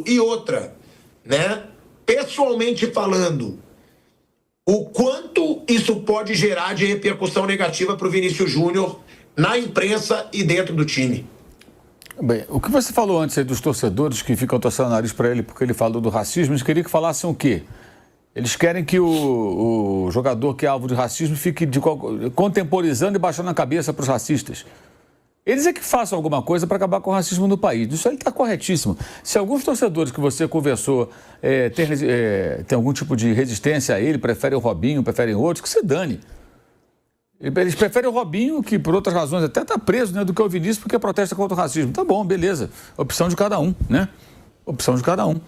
E outra, né? Pessoalmente falando, o quanto isso pode gerar de repercussão negativa para o Vinícius Júnior na imprensa e dentro do time. Bem, o que você falou antes aí dos torcedores que ficam torcendo o nariz para ele porque ele falou do racismo, eles queriam que falassem o quê? Eles querem que o jogador que é alvo de racismo fique contemporizando e baixando a cabeça para os racistas. Eles é que façam alguma coisa para acabar com o racismo no país. Isso aí está corretíssimo. Se alguns torcedores que você conversou tem algum tipo de resistência a ele, preferem o Robinho, preferem outros, que se dane. Eles preferem o Robinho, que por outras razões até está preso, né, do que o Vinícius, porque protesta contra o racismo. Tá bom, beleza. Opção de cada um, né? Opção de cada um.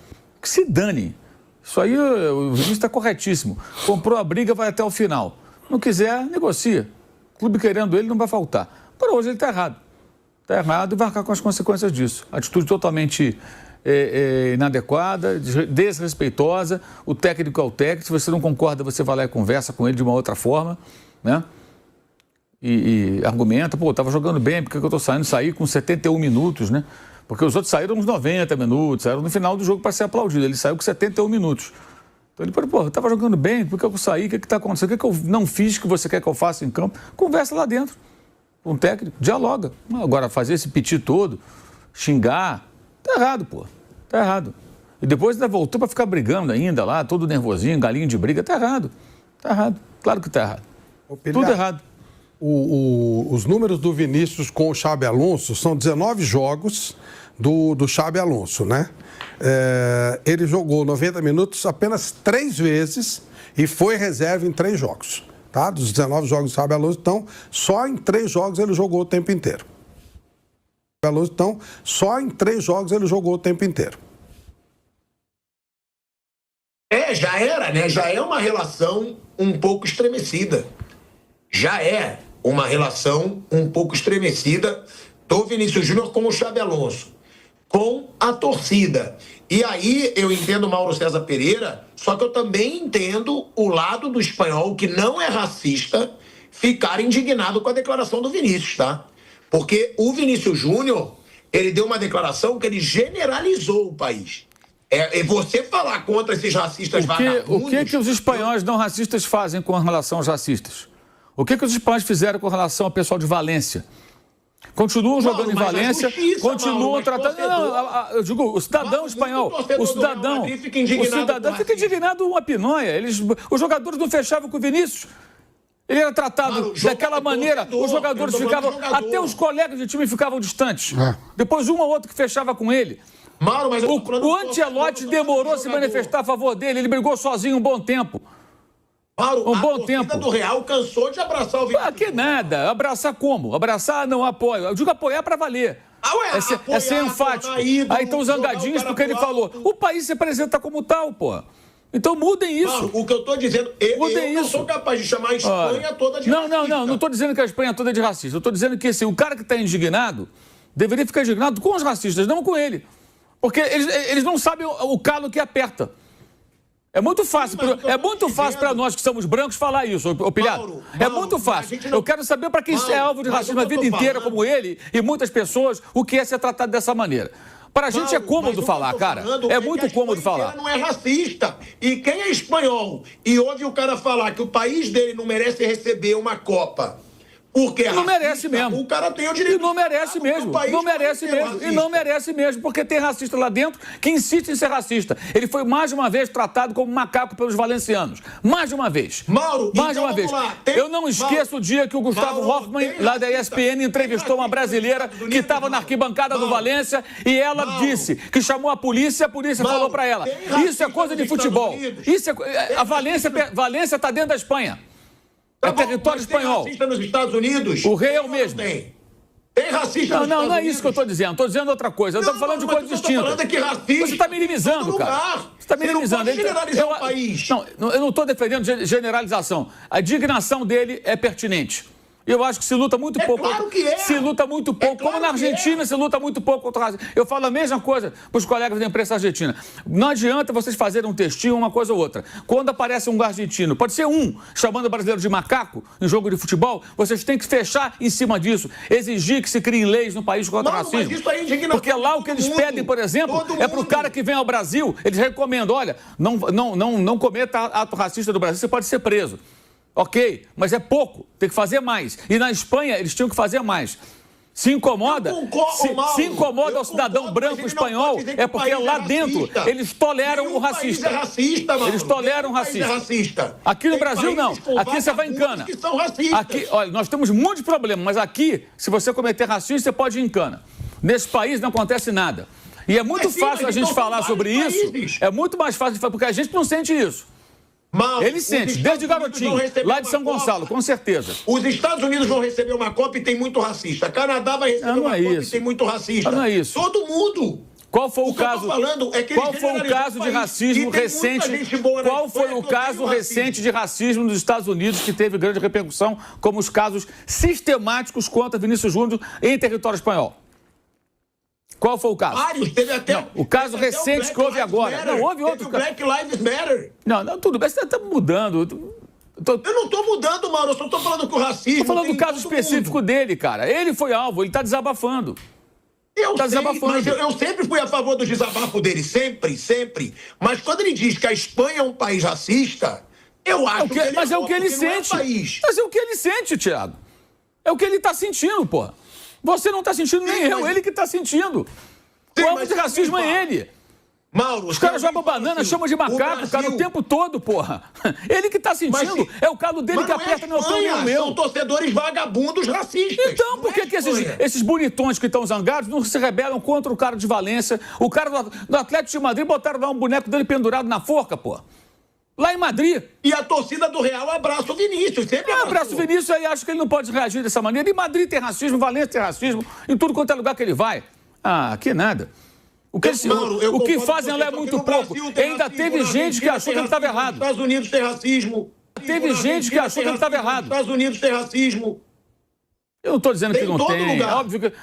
Que se dane. Isso aí, o Vinícius está corretíssimo. Comprou a briga, vai até o final. Não quiser, negocia. O clube querendo ele, não vai faltar. Para hoje ele está errado. Está errado e vai arcar com as consequências disso. Atitude totalmente inadequada, desrespeitosa. O técnico é o técnico. Se você não concorda, você vai lá e conversa com ele de uma outra forma, né? E argumenta, pô, estava jogando bem, por que eu estou saindo? Saí com 71 minutos, né? Porque os outros saíram uns 90 minutos, saíram no final do jogo para ser aplaudido. Ele saiu com 71 minutos. Então ele falou, pô, eu estava jogando bem, por que eu saí? O que está acontecendo? O que eu não fiz que você quer que eu faça em campo? Conversa lá dentro com o técnico, dialoga. Agora, fazer esse piti todo, xingar, tá errado, pô. Tá errado. E depois ainda voltou para ficar brigando ainda lá, todo nervosinho, galinho de briga. Tá errado. Tá errado. Claro que tá errado. Tudo errado. Os números do Vinícius com o Xabi Alonso são 19 jogos do Xabi Alonso, né? Ele jogou 90 minutos apenas 3 vezes e foi reserva em 3 jogos. Tá? Dos 19 jogos do Xabi Alonso, então, só em 3 jogos ele jogou o tempo inteiro. Então, só em 3 jogos ele jogou o tempo inteiro. Já era, né? Já é uma relação um pouco estremecida. Já é uma relação um pouco estremecida do Vinícius Júnior com o Xabi Alonso, com a torcida. E aí eu entendo o Mauro César Pereira, só que eu também entendo o lado do espanhol, que não é racista, ficar indignado com a declaração do Vinícius, tá? Porque o Vinícius Júnior, ele deu uma declaração que ele generalizou o país. E você falar contra esses racistas vagabundos... O que os espanhóis não racistas fazem com relação aos racistas? O que os espanhóis fizeram com relação ao pessoal de Valência? Continuam jogando em Valência, continuam tratando... Não, eu digo, o cidadão espanhol, o cidadão fica indignado uma pinóia. Os jogadores não fechavam com o Vinícius. Ele era tratado daquela maneira, os jogadores ficavam... Até os colegas de time ficavam distantes. Depois um ou outro que fechava com ele. Mauro, mas o Ancelotti demorou a se manifestar a favor dele, ele brigou sozinho um bom tempo. Mauro, a torcida do Real cansou de abraçar o Vinícius. Que nada, abraçar como? Abraçar não apoio, eu digo apoiar para valer. É ser enfático. Aí estão zangadinhos porque ele falou, o país se apresenta como tal, pô. Então mudem isso. Mauro, o que eu estou dizendo, eu não sou capaz de chamar a Espanha toda de racista. Não estou dizendo que a Espanha toda é de racista, eu estou dizendo que o cara que está indignado deveria ficar indignado com os racistas, não com ele. Porque eles não sabem o calo que aperta. É muito fácil para nós que somos brancos falar isso, Pilhado. É muito fácil. Eu quero saber para quem é alvo de racismo a vida inteira, como ele e muitas pessoas, o que é ser tratado dessa maneira. Para a gente é cômodo falar, cara. É muito cômodo falar. Não é racista. E quem é espanhol e ouve o cara falar que o país dele não merece receber uma Copa... Porque não merece mesmo. O cara tem o direito. E não merece mesmo. Não merece mesmo. E não merece mesmo, porque tem racista lá dentro que insiste em ser racista. Ele foi mais de uma vez tratado como macaco pelos valencianos. Mais de uma vez. Mauro, mais de uma vez. Eu não esqueço o dia que o Gustavo Hoffmann, lá da ESPN, entrevistou uma brasileira que estava na arquibancada do Valência e ela disse que chamou a polícia e a polícia falou para ela: isso é coisa de futebol. A Valência está dentro da Espanha. É território espanhol. Tem racista nos Estados Unidos? O rei é o mesmo. Tem racista nos Estados Unidos? Não é isso que eu estou dizendo. Estou dizendo outra coisa. Eu estou falando de coisa distinta. Você está minimizando, cara. Você está minimizando. Você não pode generalizar o país. Não, eu não estou defendendo generalização. A indignação dele é pertinente. Eu acho que se luta muito pouco. Claro que é. Se luta muito pouco. Claro, como na Argentina se luta muito pouco contra o racismo. Eu falo a mesma coisa para os colegas da imprensa argentina. Não adianta vocês fazerem um textinho, uma coisa ou outra. Quando aparece um argentino, pode ser chamando o brasileiro de macaco em jogo de futebol, vocês têm que fechar em cima disso. Exigir que se criem leis no país contra o racismo. Mas isso aí é indignação. Porque lá o que eles pedem, por exemplo, é para o cara que vem ao Brasil, eles recomendam, olha, não cometa ato racista no Brasil, você pode ser preso. Ok, mas é pouco, tem que fazer mais. E na Espanha eles tinham que fazer mais. Se incomoda, se incomoda o cidadão branco espanhol, é porque lá dentro eles toleram o racista. Eles toleram o racista. Aqui no Brasil não. Aqui você vai em cana. Aqui, olha, nós temos muitos problemas, mas aqui, se você cometer racismo, você pode ir em cana. Nesse país não acontece nada. E é muito fácil a gente falar sobre isso. É muito mais fácil de falar, porque a gente não sente isso. Ele sente, desde garotinho, lá de São Gonçalo, com certeza. Os Estados Unidos vão receber uma Copa e tem muito racista. Canadá vai receber uma Copa e tem muito racista. Não é isso. Todo mundo. Qual foi o caso? Qual foi o caso de racismo recente? Qual foi o caso recente de racismo nos Estados Unidos que teve grande repercussão, como os casos sistemáticos contra Vinícius Júnior em território espanhol? Qual foi o caso? Vários, teve até... Não, o caso recente que houve agora. Matter. Não, houve outro caso. Black Lives Matter. Não, tudo bem, você está mudando. Eu não estou mudando, Mauro, eu só estou falando que o racismo... Estou falando do caso específico dele, cara. Ele foi alvo, ele está desabafando. Eu sei, mas eu sempre fui a favor do desabafo dele, sempre. Mas quando ele diz que a Espanha é um país racista, eu acho que ele mas é o que ele sente. Mas é o que ele sente, Thiago. É o que ele está sentindo, porra. Você não está sentindo nem eu, ele que está sentindo. O alvo de racismo é ele. Mauro, os caras jogam banana, chamam de macaco, cara, o tempo todo, porra. Ele que está sentindo, é o calo dele que aperta no teu e no meu. São torcedores vagabundos racistas. Então, por que esses bonitões que estão zangados não se rebelam contra o cara de Valência? O cara do Atlético de Madrid botaram lá um boneco dele pendurado na forca, porra. Lá em Madrid. E a torcida do Real abraça o Vinícius, sempre abraça o Vinícius, aí acho que ele não pode reagir dessa maneira. Em Madrid tem racismo, Valência tem racismo, em tudo quanto é lugar que ele vai. Ah, que nada. O que fazem lá é muito pouco. Ainda teve gente que achou que ele estava errado. Nos Estados Unidos tem racismo. Teve gente que achou que ele estava errado. Nos Estados Unidos tem racismo. Eu não estou dizendo que não tem. É óbvio que...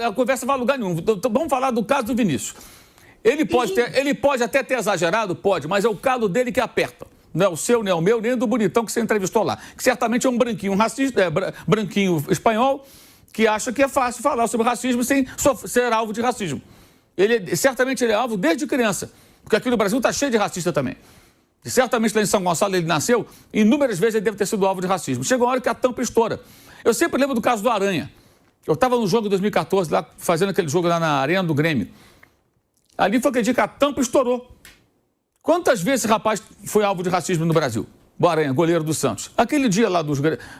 a conversa vai a lugar nenhum. Vamos falar do caso do Vinícius. Ele pode até ter exagerado, pode, mas é o calo dele que aperta. Não é o seu, nem é o meu, nem do bonitão que você entrevistou lá. Que certamente é um branquinho racista, branquinho espanhol, que acha que é fácil falar sobre racismo sem ser alvo de racismo. Certamente ele é alvo desde criança, porque aqui no Brasil está cheio de racista também. E certamente lá em São Gonçalo ele nasceu, inúmeras vezes ele deve ter sido alvo de racismo. Chega uma hora que a tampa estoura. Eu sempre lembro do caso do Aranha. Eu estava no jogo de 2014, lá fazendo aquele jogo lá na Arena do Grêmio. Ali foi aquele dia que a tampa estourou. Quantas vezes esse rapaz foi alvo de racismo no Brasil? O Aranha, goleiro do Santos. Aquele dia lá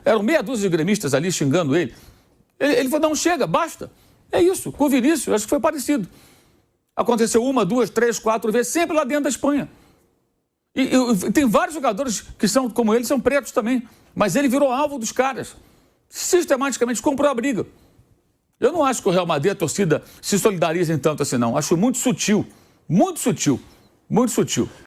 eram meia dúzia de gremistas ali xingando ele. Ele falou, não, chega, basta. É isso. Com o Vinícius, acho que foi parecido. Aconteceu 1, 2, 3, 4 vezes, sempre lá dentro da Espanha. E tem vários jogadores que são, como ele, são pretos também. Mas ele virou alvo dos caras. Sistematicamente comprou a briga. Eu não acho que o Real Madrid, a torcida, se solidarizem tanto assim, não. Acho muito sutil. Muito sutil. Muito sutil.